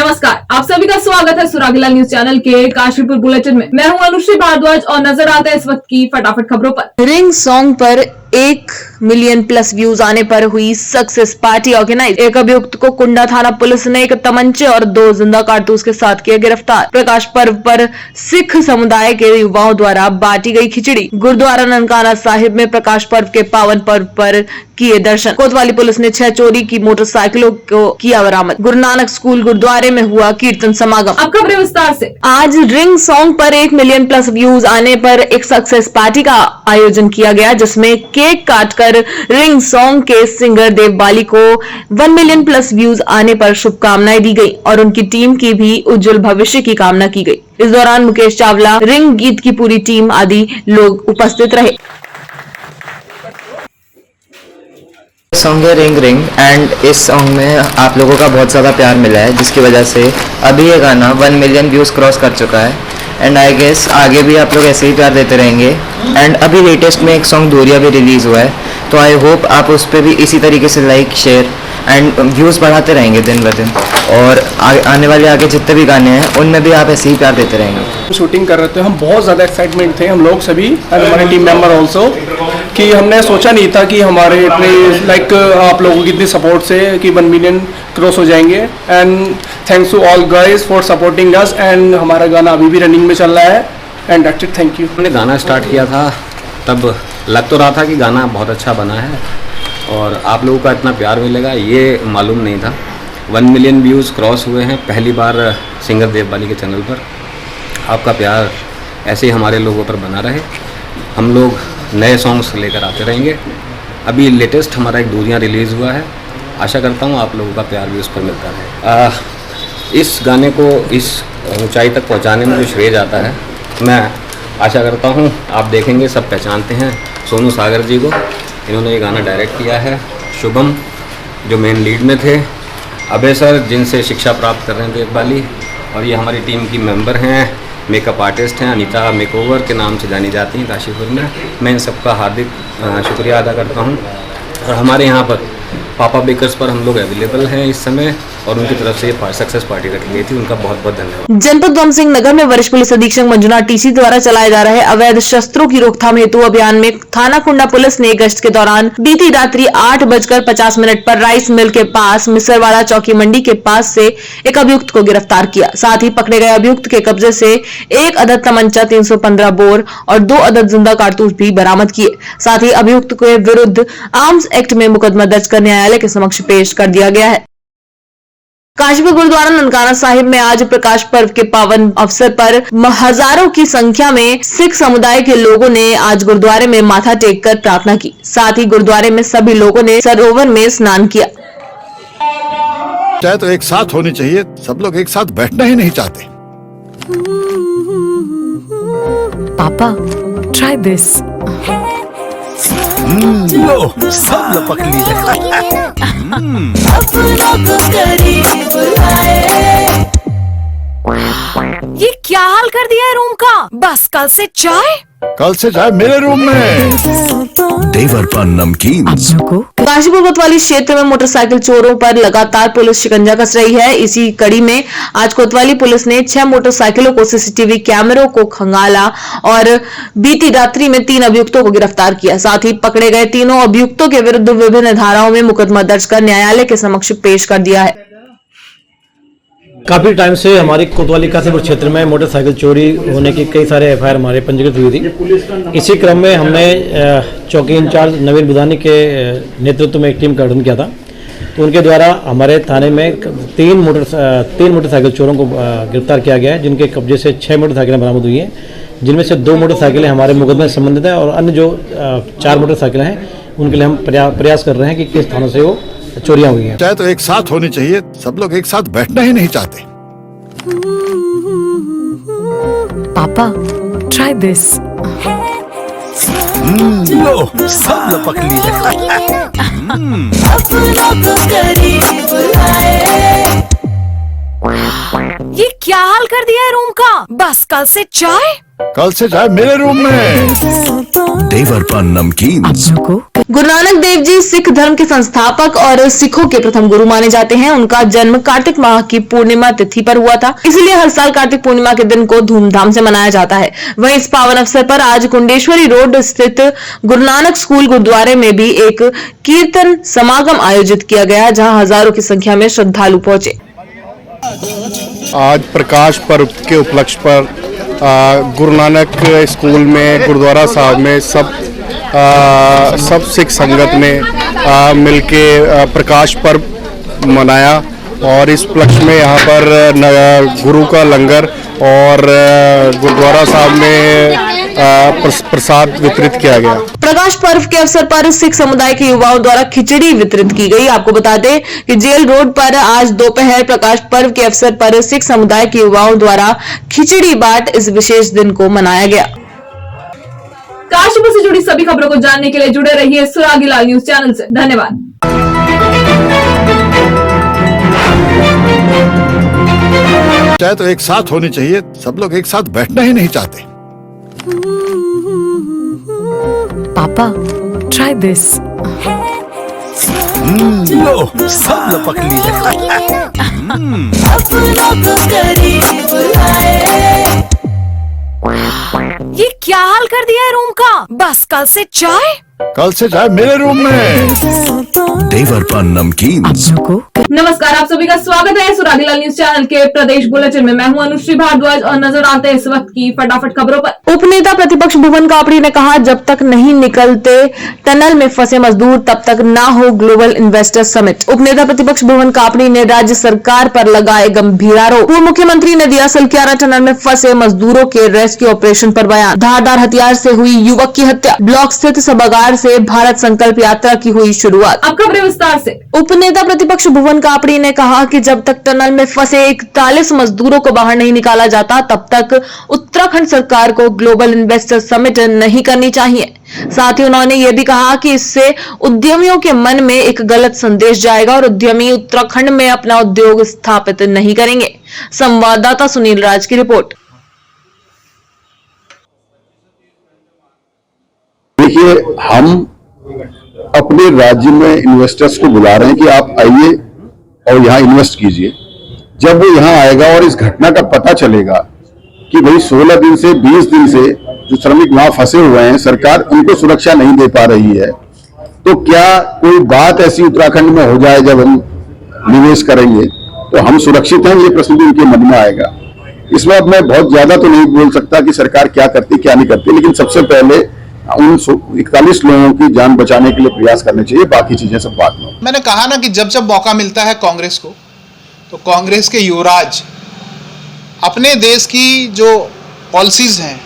नमस्कार, आप सभी का स्वागत है सुरागीला न्यूज चैनल के काशीपुर बुलेटिन में। मैं हूं अनुश्री भारद्वाज और नजर आते हैं इस वक्त की फटाफट खबरों पर। रिंग सॉन्ग पर 1 मिलियन प्लस व्यूज आने पर हुई सक्सेस पार्टी ऑर्गेनाइज। एक अभियुक्त को कुंडा थाना पुलिस ने एक तमंचे और 2 जिंदा कारतूस के साथ किया गिरफ्तार। प्रकाश पर्व पर सिख समुदाय के युवाओं द्वारा बांटी गई खिचड़ी। गुरुद्वारा ननकाना साहिब में प्रकाश पर्व के पावन पर्व पर किए दर्शन। कोतवाली पुलिस ने 6 चोरी की मोटरसाइकिलों को किया बरामद। गुरु नानक स्कूल गुरुद्वारे में हुआ कीर्तन समागम। अब खबरें विस्तार से। आज रिंग सॉन्ग पर 1 मिलियन प्लस व्यूज आने पर एक सक्सेस पार्टी का आयोजन किया गया, जिसमें केक काटकर रिंग सॉन्ग के सिंगर देव बाली को 1 मिलियन प्लस व्यूज आने पर शुभकामनाएं दी गई और उनकी टीम की भी उज्जवल भविष्य की कामना की गई। इस दौरान मुकेश चावला, रिंग गीत की पूरी टीम आदि लोग उपस्थित रहे। सॉन्ग है रिंग रिंग एंड इस सॉन्ग में आप लोगों का बहुत ज़्यादा प्यार मिला है, जिसकी वजह से अभी ये गाना 1 मिलियन व्यूज़ क्रॉस कर चुका है एंड आई गेस आगे भी आप लोग ऐसे ही प्यार देते रहेंगे। एंड अभी लेटेस्ट में एक सॉन्ग दूरिया भी रिलीज़ हुआ है, तो आई होप आप उस पर भी इसी तरीके से लाइक शेयर एंड व्यूज़ बढ़ाते रहेंगे दिन ब दिन, और आने वाले आगे जितने भी गाने हैं उनमें भी आप ऐसे ही प्यार देते रहेंगे। शूटिंग कर रहे थे, हम बहुत ज़्यादा एक्साइटमेंट थे हम लोग सभी एंड हमारे टीम मेंबर ऑल्सो, कि हमने सोचा नहीं था कि हमारे इतने लाइक आप लोगों की इतनी सपोर्ट से कि 1 मिलियन क्रॉस हो जाएंगे। And thanks to all guys for supporting us and हमारा गाना अभी भी रनिंग में चल रहा है and that's it, thank you. हमने गाना स्टार्ट किया था तब लग तो रहा था कि गाना बहुत अच्छा बना है और आप लोगों का इतना प्यार मिलेगा ये मालूम नहीं था। 1 मिलियन व्यूज़ क्रॉस हुए हैं पहली बार सिंगर देव बाली के चैनल पर। आपका प्यार ऐसे ही हमारे लोगों पर बना रहे। हम लोग नए सॉन्ग्स लेकर आते रहेंगे। अभी लेटेस्ट हमारा एक दूरियां रिलीज़ हुआ है, आशा करता हूँ आप लोगों का प्यार भी उस पर मिलता है। इस गाने को इस ऊंचाई तक पहुँचाने में जो श्रेय जाता है, मैं आशा करता हूँ आप देखेंगे, सब पहचानते हैं सोनू सागर जी को। इन्होंने ये गाना डायरेक्ट किया है। शुभम जो मेन लीड में थे, अभय सर जिनसे शिक्षा प्राप्त कर रहे हैं देव बाली, और ये हमारी टीम की मेंबर हैं, मेकअप आर्टिस्ट हैं, अनीता मेकओवर के नाम से जानी जाती हैं काशीपुर में। मैं इन सबका हार्दिक शुक्रिया अदा करता हूँ। और हमारे यहाँ पर पापा बेकर्स पर हम लोग अवेलेबल हैं इस समय, और उनकी तरफ से ये सक्सेस पार्टी रखी गई थी, उनका बहुत बहुत धन्यवाद। जनपद उधम सिंह नगर में वरिष्ठ पुलिस अधीक्षक मंजुनाथ टीसी द्वारा चलाए जा रहे अवैध शस्त्रों की रोकथाम हेतु अभियान में थाना कुंडा पुलिस ने गश्त के दौरान बीती रात्रि 8:50 पर राइस मिल के पास मिसरवाड़ा चौकी मंडी के पास से एक अभियुक्त को गिरफ्तार किया। साथ ही पकड़े गए अभियुक्त के कब्जे से 1 अदद तमंचा, 315 बोर और 2 अदद जिंदा कारतूस भी बरामद किए। साथ ही अभियुक्त के विरुद्ध आर्म्स एक्ट में मुकदमा दर्ज कर न्यायालय के समक्ष पेश कर दिया गया है। काशीपुर गुरुद्वारा ननकाना साहिब में आज प्रकाश पर्व के पावन अवसर पर हजारों की संख्या में सिख समुदाय के लोगों ने आज गुरुद्वारे में माथा टेककर प्रार्थना की। साथ ही गुरुद्वारे में सभी लोगों ने सरोवर में स्नान किया। चाहे तो एक साथ होनी चाहिए, सब लोग एक साथ बैठना ही नहीं चाहते। पापा, ट्राई दिस। लो, सब लपक लीजिए। ये क्या हाल कर दिया है रूम का? बस कल से चाय मेरे रूम में। देवर पान नमकीन। काशीपुर कोतवाली क्षेत्र में मोटरसाइकिल चोरों पर लगातार पुलिस शिकंजा कस रही है। इसी कड़ी में आज कोतवाली पुलिस ने 6 मोटरसाइकिलों को सीसीटीवी कैमरों को खंगाला और बीती रात्रि में 3 अभियुक्तों को गिरफ्तार किया। साथ ही पकड़े गए तीनों अभियुक्तों के विरुद्ध विभिन्न धाराओं में मुकदमा दर्ज कर न्यायालय के समक्ष पेश कर दिया है। काफ़ी टाइम से हमारी कोतवाली काशीपुर क्षेत्र में मोटरसाइकिल चोरी होने की कई सारे एफआईआर हमारे पंजीकृत हुई थी। इसी क्रम में हमने चौकी इंचार्ज नवीन बुधानी के नेतृत्व में एक टीम का गठन किया था। तो उनके द्वारा हमारे थाने में 3 मोटरसाइकिल चोरों को गिरफ्तार किया गया है, जिनके कब्जे से 6 मोटरसाइकिलें बरामद हुई हैं, जिनमें से 2 मोटरसाइकिलें हमारे मुकदमे से संबंधित हैं और अन्य जो 4 मोटरसाइकिलें हैं उनके लिए हम प्रयास कर रहे हैं कि किस थानों से वो चोरियां हुई हैं। चाहे तो एक साथ होनी चाहिए, सब लोग एक साथ बैठना ही नहीं चाहते। पापा, ट्राई दिस। लो, सब लपक लीजिए। ये क्या हाल कर दिया है रूम का? बस कल से चाय कल से चाय मेरे रूम में। देवर पान नमकीन। गुरु नानक देव जी सिख धर्म के संस्थापक और सिखों के प्रथम गुरु माने जाते हैं। उनका जन्म कार्तिक माह की पूर्णिमा तिथि पर हुआ था, इसलिए हर साल कार्तिक पूर्णिमा के दिन को धूमधाम से मनाया जाता है। वहीं इस पावन अवसर पर आज कुंडेश्वरी रोड स्थित गुरु नानक स्कूल गुरुद्वारे में भी एक कीर्तन समागम आयोजित किया गया, जहां हजारों की संख्या में श्रद्धालु पहुंचे। आज प्रकाश पर्व के उपलक्ष्य पर गुरु नानक स्कूल में गुरुद्वारा साहब में सब सिख संगत ने मिलके प्रकाश पर्व मनाया और इस उपलक्ष्य में यहाँ पर गुरु का लंगर और गुरुद्वारा साहब में प्रसाद वितरित किया गया। प्रकाश पर्व के अवसर पर सिख समुदाय के युवाओं द्वारा खिचड़ी वितरित की गई। आपको बता दें कि जेल रोड पर आज दोपहर प्रकाश पर्व के अवसर पर सिख समुदाय के युवाओं द्वारा खिचड़ी बांट इस विशेष दिन को मनाया गया। काशीपुर से जुड़ी सभी खबरों को जानने के लिए जुड़े रहिए सुरागीलाल न्यूज चैनल से। धन्यवाद। चाय तो एक साथ होनी चाहिए, सब लोग एक साथ बैठना ही नहीं चाहते। पापा, try this. लो सब लपक लिए। ये क्या हाल कर दिया है रूम का? बस कल से चाय। कल से चाय मेरे रूम में। देवर पान नमकीन। नमस्कार, आप सभी का स्वागत है सुरागीलाल न्यूज चैनल के प्रदेश बुलेटिन में। मैं हूं अनुश्री भारद्वाज और नजर आते हैं इस वक्त की फटाफट खबरों पर। उपनेता प्रतिपक्ष भुवन कापड़ी ने कहा, जब तक नहीं निकलते टनल में फंसे मजदूर तब तक ना हो ग्लोबल इन्वेस्टर समिट। उपनेता प्रतिपक्ष भुवन कापड़ी ने राज्य सरकार पर लगाए गंभीर आरोप। पूर्व मुख्यमंत्री ने दिया सलक्यारा टनल में फंसे मजदूरों के रेस्क्यू ऑपरेशन पर बयान। धारदार हथियार से हुई युवक की हत्या। ब्लॉक स्थित सभागार से भारत संकल्प यात्रा की हुई शुरुआत। अब खबरें विस्तार से। उपनेता प्रतिपक्ष भुवन कापड़ी ने कहा कि जब तक टनल में फंसे 41 मजदूरों को बाहर नहीं निकाला जाता तब तक उत्तराखंड सरकार को ग्लोबल इन्वेस्टर समिट नहीं करनी चाहिए। साथ ही उन्होंने यह भी कहा कि इससे उद्यमियों के मन में एक गलत संदेश जाएगा और उद्यमी उत्तराखंड में अपना उद्योग स्थापित नहीं करेंगे। संवाददाता सुनील राज की रिपोर्ट। देखिए, हम अपने राज्य में इन्वेस्टर्स को बुला रहे हैं कि आप आइए और यहाँ इन्वेस्ट कीजिए। जब वो यहाँ आएगा और इस घटना का पता चलेगा कि भाई 16 दिन से 20 दिन से जो श्रमिक वहां फंसे हुए हैं, सरकार उनको सुरक्षा नहीं दे पा रही है, तो क्या कोई बात ऐसी उत्तराखंड में हो जाए जब हम निवेश करेंगे तो हम सुरक्षित हैं? ये प्रश्न भी उनके मन में आएगा। इसमें अब मैं बहुत ज्यादा तो नहीं बोल सकता कि सरकार क्या करती क्या नहीं करती, लेकिन सबसे पहले उन 41 लोगों की जान बचाने के लिए प्रयास करने चाहिए, बाकी चीजें सब बाद में। मैंने कहा ना कि जब जब मौका मिलता है कांग्रेस को, तो कांग्रेस के युवराज अपने देश की जो पॉलिसीज हैं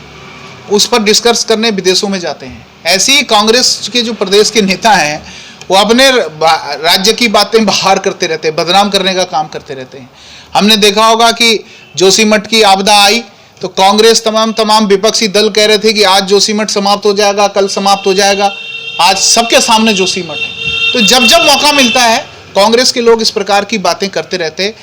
उस पर डिस्कस करने विदेशों में जाते हैं। ऐसे ही कांग्रेस के जो प्रदेश के नेता हैं वो अपने राज्य की बातें बाहर करते रहते हैं, बदनाम करने का काम करते रहते हैं। हमने देखा होगा कि जोशीमठ की आपदा आई तो कांग्रेस तमाम विपक्षी दल कह रहे थे कि आज जोशीमठ समाप्त हो जाएगा, कल समाप्त हो जाएगा। आज सबके सामने जोशीमठ है। तो जब जब मौका मिलता है कांग्रेस के लोग इस प्रकार की बातें करते रहते हैं।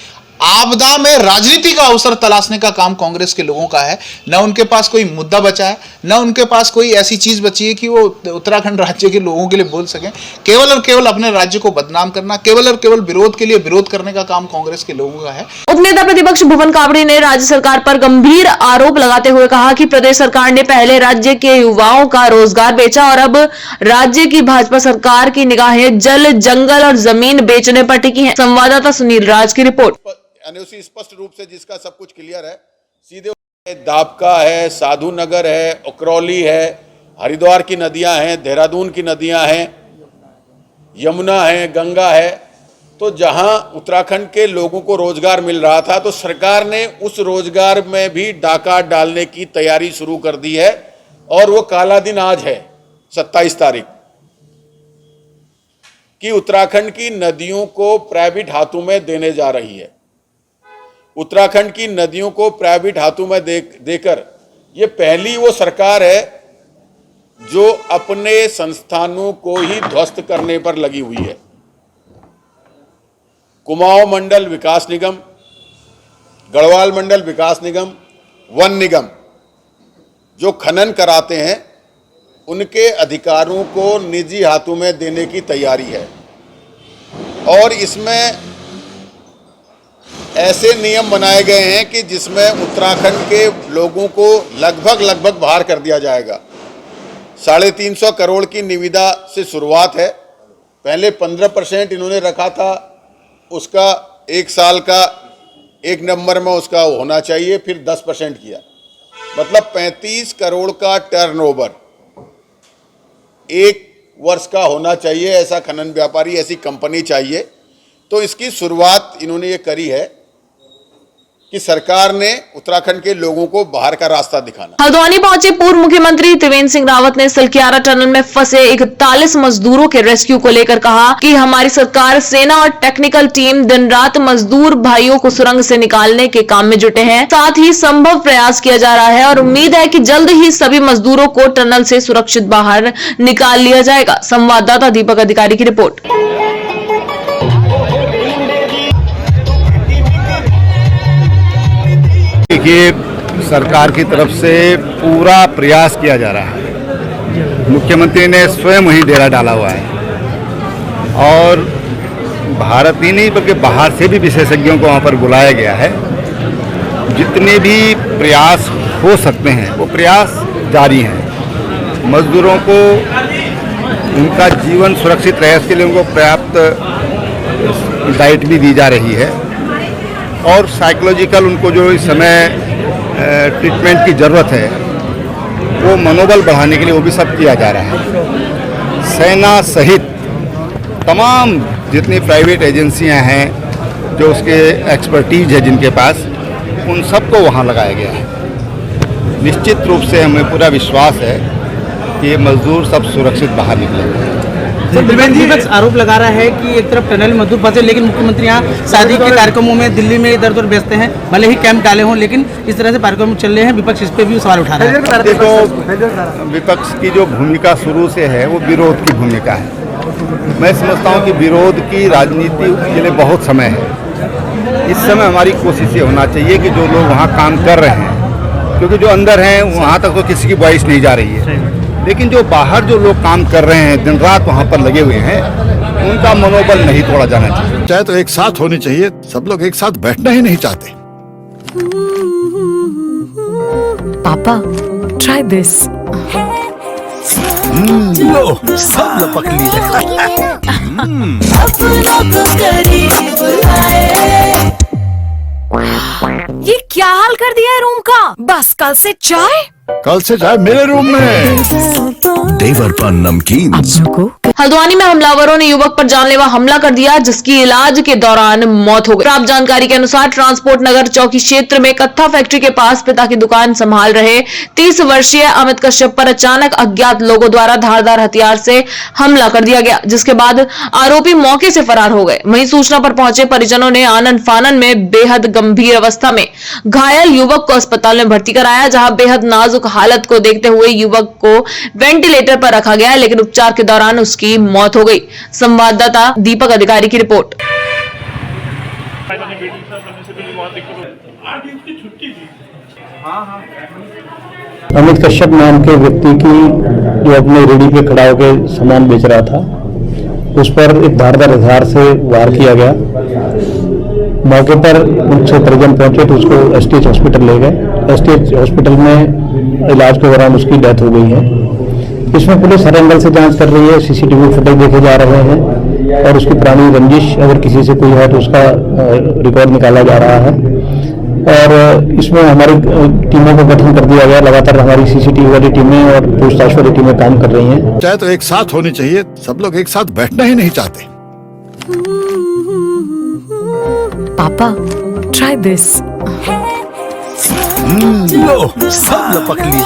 आपदा में राजनीति का अवसर तलाशने का काम कांग्रेस के लोगों का है। न उनके पास कोई मुद्दा बचा है, न उनके पास कोई ऐसी चीज बची है कि वो उत्तराखंड राज्य के लोगों के लिए बोल सकें। केवल और केवल अपने राज्य को बदनाम करना, केवल और केवल विरोध के लिए विरोध करने का काम कांग्रेस के लोगों का है। उपनेता प्रतिपक्ष भुवन कापड़ी ने राज्य सरकार पर गंभीर आरोप लगाते हुए कहा कि प्रदेश सरकार ने पहले राज्य के युवाओं का रोजगार बेचा और अब राज्य की भाजपा सरकार की निगाहें जल, जंगल और जमीन बेचने पर टिकी हैं। संवाददाता सुनील राज की रिपोर्ट। एनओसी स्पष्ट रूप से जिसका सब कुछ क्लियर है, सीधे दाबका है, साधु नगर है, उकरौली है, हरिद्वार की नदियां हैं, देहरादून की नदियां हैं, यमुना है, गंगा है। तो जहां उत्तराखंड के लोगों को रोजगार मिल रहा था तो सरकार ने उस रोजगार में भी डाका डालने की तैयारी शुरू कर दी है। और वो काला दिन आज है 27 तारीख कि उत्तराखंड की नदियों को प्राइवेट हाथों में देने जा रही है। उत्तराखंड की नदियों को प्राइवेट हाथों में देकर ये पहली वो सरकार है जो अपने संस्थानों को ही ध्वस्त करने पर लगी हुई है। कुमाऊं मंडल विकास निगम, गढ़वाल मंडल विकास निगम, वन निगम, जो खनन कराते हैं उनके अधिकारों को निजी हाथों में देने की तैयारी है। और इसमें ऐसे नियम बनाए गए हैं कि जिसमें उत्तराखंड के लोगों को लगभग बाहर कर दिया जाएगा। 350 करोड़ की निविदा से शुरुआत है। पहले 15% इन्होंने रखा था, उसका 1 साल का 1 नंबर में उसका होना चाहिए, फिर 10% किया, मतलब 35 करोड़ का टर्नओवर 1 वर्ष का होना चाहिए। ऐसा खनन व्यापारी, ऐसी कंपनी चाहिए। तो इसकी शुरुआत इन्होंने ये करी है कि सरकार ने उत्तराखंड के लोगों को बाहर का रास्ता दिखाना। हल्द्वानी पहुंचे पूर्व मुख्यमंत्री त्रिवेंद्र सिंह रावत ने सलकियारा टनल में फंसे 41 मजदूरों के रेस्क्यू को लेकर कहा कि हमारी सरकार, सेना और टेक्निकल टीम दिन रात मजदूर भाइयों को सुरंग से निकालने के काम में जुटे हैं। साथ ही संभव प्रयास किया जा रहा है और उम्मीद है कि जल्द ही सभी मजदूरों को टनल से सुरक्षित बाहर निकाल लिया जाएगा। संवाददाता दीपक अधिकारी की रिपोर्ट। देखिए, सरकार की तरफ से पूरा प्रयास किया जा रहा है। मुख्यमंत्री ने स्वयं वहीं डेरा डाला हुआ है और भारत ही नहीं बल्कि बाहर से भी विशेषज्ञों को वहाँ पर बुलाया गया है। जितने भी प्रयास हो सकते हैं वो प्रयास जारी हैं। मजदूरों को उनका जीवन सुरक्षित रहे इसके लिए उनको पर्याप्त डाइट भी दी जा रही है और साइकोलॉजिकल उनको जो इस समय ट्रीटमेंट की ज़रूरत है वो मनोबल बढ़ाने के लिए वो भी सब किया जा रहा है। सेना सहित तमाम जितनी प्राइवेट एजेंसियां हैं जो उसके एक्सपर्टीज है जिनके पास, उन सबको वहाँ लगाया गया है। निश्चित रूप से हमें पूरा विश्वास है कि ये मजदूर सब सुरक्षित बाहर निकलेंगे। त्रिवेंद्र जी आरोप लगा रहा है कि एक तरफ टनल में मजदूर फंसे, लेकिन मुख्यमंत्री यहाँ शादी के कार्यक्रमों में दिल्ली में इधर उधर व्यस्त हैं, भले ही कैंप डाले हों, लेकिन इस तरह से कार्यक्रम चल रहे हैं। विपक्ष इस पे भी सवाल उठा रहा है। देखो, विपक्ष की जो भूमिका शुरू से है वो विरोध की भूमिका है। मैं समझता हूँ कि विरोध की राजनीति के लिए बहुत समय है। इस समय हमारी कोशिश ये होना चाहिए कि जो लोग वहाँ काम कर रहे हैं, क्योंकि जो अंदर हैं वहाँ तक तो किसी की वॉइस नहीं जा रही है, लेकिन जो बाहर जो लोग काम कर रहे हैं, दिन रात वहाँ पर लगे हुए हैं, उनका मनोबल नहीं तोड़ा जाना चाहिए। चाहे तो एक साथ होनी चाहिए, सब लोग एक साथ बैठना ही नहीं चाहते। पापा, ट्राई दिस। लो, सब लपक लिए। ये क्या हाल कर दिया है रूम का? बस कल से चाय मेरे रूम में। देवर पान नमकीन। हल्द्वानी में हमलावरों ने युवक पर जानलेवा हमला कर दिया, जिसकी इलाज के दौरान मौत हो गई। प्राप्त जानकारी के अनुसार ट्रांसपोर्ट नगर चौकी क्षेत्र में कत्था फैक्ट्री के पास पिता की दुकान संभाल रहे 30 वर्षीय अमित कश्यप पर अचानक अज्ञात लोगों द्वारा धारदार हथियार से हमला कर दिया गया, जिसके बाद आरोपी मौके से फरार हो गए। वहीं सूचना पर पहुंचे परिजनों ने आनन फानन में बेहद गंभीर अवस्था में घायल युवक को अस्पताल में भर्ती कराया, जहां बेहद नाजुक हालत को देखते हुए युवक को वेंटिलेटर पर रखा गया, लेकिन उपचार के दौरान उसकी मौत हो गई। संवाददाता दीपक अधिकारी की रिपोर्ट। अमित कश्यप नाम के व्यक्ति की जो अपने रेडी पे खड़ा होकर सामान बेच रहा था, उस पर एक धारदार हथियार से वार किया गया। मौके पर उनसे परिजन पहुंचे तो उसको एसटीएच हॉस्पिटल ले गए। एसटीएच हॉस्पिटल में इलाज के दौरान उसकी डेथ हो गई है। इसमें पुलिस हर एंगल से जांच कर रही है, सीसीटीवी फुटेज देखे जा रहे हैं और उसकी पुरानी रंजिश अगर किसी से कोई है तो उसका रिकॉर्ड निकाला जा रहा है। और इसमें हमारी टीमों का गठन कर दिया गया। लगातार हमारी सीसीटीवी वाली टीमें और पूछताछ वाली टीमें काम कर रही हैं। चाहे तो एक साथ होनी चाहिए, सब लोग एक साथ बैठना ही नहीं चाहते। पापा, ट्राई दिस। लो, सब लपक लिए।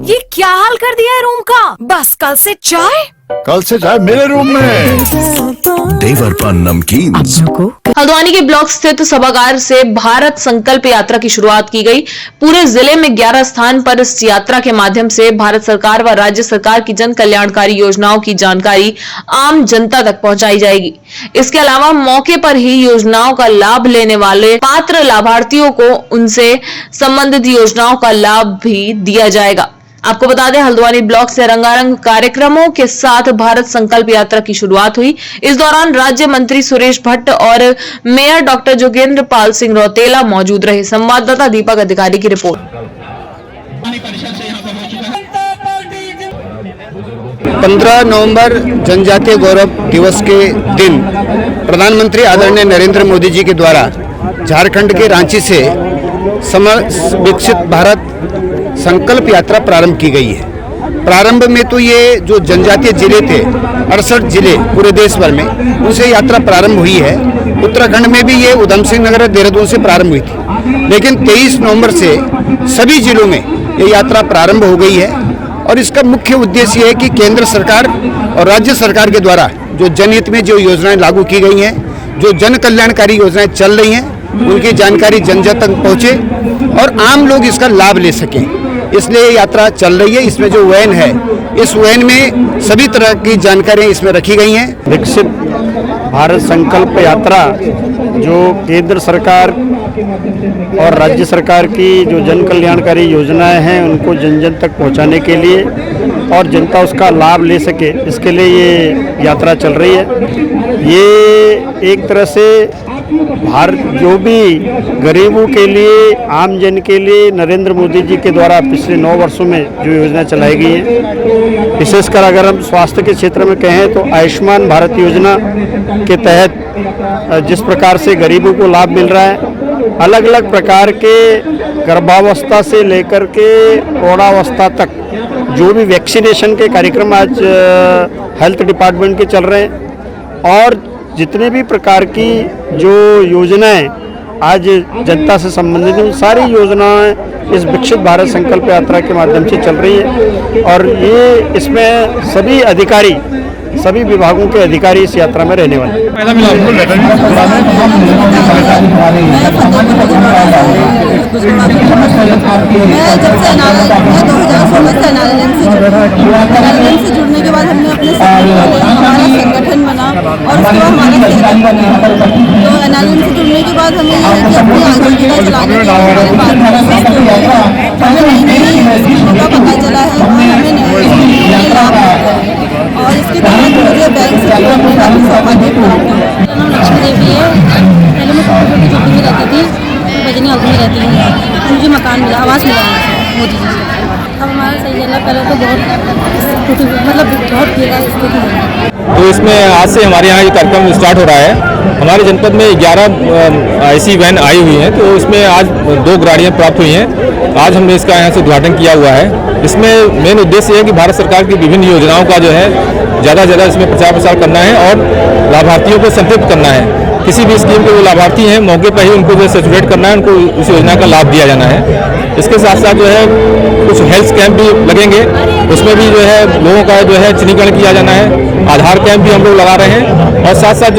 ये क्या हाल कर दिया है रूम का? बस कल से चाय मेरे रूम में। देवर पान नमकीन। हल्द्वानी के ब्लॉक स्थित सभागार से भारत संकल्प यात्रा की शुरुआत की गई। पूरे जिले में 11 स्थान पर इस यात्रा के माध्यम से भारत सरकार व राज्य सरकार की जन कल्याणकारी योजनाओं की जानकारी आम जनता तक पहुंचाई जाएगी। इसके अलावा मौके पर ही योजनाओं का लाभ लेने वाले पात्र लाभार्थियों को उनसे संबंधित योजनाओं का लाभ भी दिया जाएगा। आपको बता दें, हल्द्वानी ब्लॉक से रंगारंग कार्यक्रमों के साथ भारत संकल्प यात्रा की शुरुआत हुई। इस दौरान राज्य मंत्री सुरेश भट्ट और मेयर डॉक्टर जोगेंद्र पाल सिंह रौतेला मौजूद रहे। संवाददाता दीपक अधिकारी की रिपोर्ट। 15 नवंबर जनजातीय गौरव दिवस के दिन प्रधानमंत्री आदरणीय नरेंद्र मोदी जी के द्वारा झारखंड के रांची से विकसित भारत संकल्प यात्रा प्रारंभ की गई है। प्रारंभ में तो ये जो जनजातीय जिले थे 68 जिले पूरे देश भर में, उनसे यात्रा प्रारंभ हुई है। उत्तराखंड में भी ये उधम सिंह नगर देहरादून से प्रारंभ हुई थी, लेकिन 23 नवंबर से सभी जिलों में ये यात्रा प्रारंभ हो गई है। और इसका मुख्य उद्देश्य ये है कि केंद्र सरकार और राज्य सरकार के द्वारा जो जनहित में जो योजनाएं लागू की गई हैं, जो जन कल्याणकारी योजनाएं चल रही हैं, उनकी जानकारी जन जन तक पहुँचे और आम लोग इसका लाभ ले सकें, इसलिए यात्रा चल रही है। इसमें जो वैन है, इस वैन में सभी तरह की जानकारियाँ इसमें रखी गई हैं। विकसित भारत संकल्प यात्रा जो केंद्र सरकार और राज्य सरकार की जो जन कल्याणकारी योजनाएं हैं उनको जन जन तक पहुंचाने के लिए और जनता उसका लाभ ले सके, इसके लिए ये यात्रा चल रही है। ये एक तरह से भारत जो भी गरीबों के लिए, आम जन के लिए नरेंद्र मोदी जी के द्वारा पिछले 9 वर्षों में जो योजना चलाई गई है, विशेषकर अगर हम स्वास्थ्य के क्षेत्र में कहें तो आयुष्मान भारत योजना के तहत जिस प्रकार से गरीबों को लाभ मिल रहा है, अलग अलग प्रकार के गर्भावस्था से लेकर के प्रौढ़ावस्था तक जो भी वैक्सीनेशन के कार्यक्रम आज हेल्थ डिपार्टमेंट के चल रहे हैं और जितने भी प्रकार की जो योजनाएं आज जनता से संबंधित हैं, सारी योजनाएं इस विकसित भारत संकल्प यात्रा के माध्यम से चल रही है। और ये इसमें सभी अधिकारी, सभी विभागों के अधिकारी इस यात्रा में रहने वाले से जुड़ने के बाद हमने अपने हमारा संगठन बना और उसके बाद हमारा तो एनआरएल से जुड़ने के बाद हमें ये है कि अपनी आजीविका चलाने के लिए हमें नई स्कीमों का पता चला है और हमें नए लाभ और इसके तहत मुझे बैंक से जुड़ने का भी सौभाग्य प्राप्त हुआ। मेरा नाम लक्ष्मी देवी है। पहले मैं छोटी झोपड़ी में रहती थी, बजनी हाउस में रहती हूँ। मुझे मकान मिला, आवास मिला मोदी जी से। अब हमारा सही चल रहा, पहले तो बहुत बेकार स्थिति है। तो इसमें आज से हमारे यहाँ ये कार्यक्रम स्टार्ट हो रहा है। हमारे जनपद में 11 ऐसी वैन आई हुई हैं, तो इसमें आज 2 गाड़ियाँ प्राप्त हुई हैं। आज हमने इसका यहाँ से उद्घाटन किया हुआ है। इसमें मेन उद्देश्य है कि भारत सरकार की विभिन्न योजनाओं का जो है ज़्यादा से ज़्यादा इसमें प्रचार प्रसार करना है और लाभार्थियों को संतृप्त करना है। किसी भी स्कीम के जो लाभार्थी हैं मौके पर ही उनको जो सैचुरेट करना है, उनको इस योजना का लाभ दिया जाना है। इसके साथ साथ जो है कुछ हेल्थ कैंप भी लगेंगे, उसमें भी जो है लोगों का जो है चिन्हीकरण किया जाना है। आधार कैंप भी हम लोग लगा रहे हैं और साथ साथ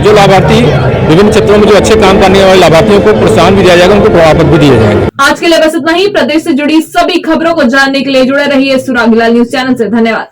जो लाभार्थी विभिन्न क्षेत्रों में जो अच्छे काम करने वाले लाभार्थियों को प्रोत्साहन भी दिया जाएगा, उनको प्रमाण पत्र भी दिए जाएंगे। आज के लिए बस इतना ही। प्रदेश से जुड़ी सभी खबरों को जानने के लिए जुड़े रहिए सुरागीलाल न्यूज चैनल से। धन्यवाद।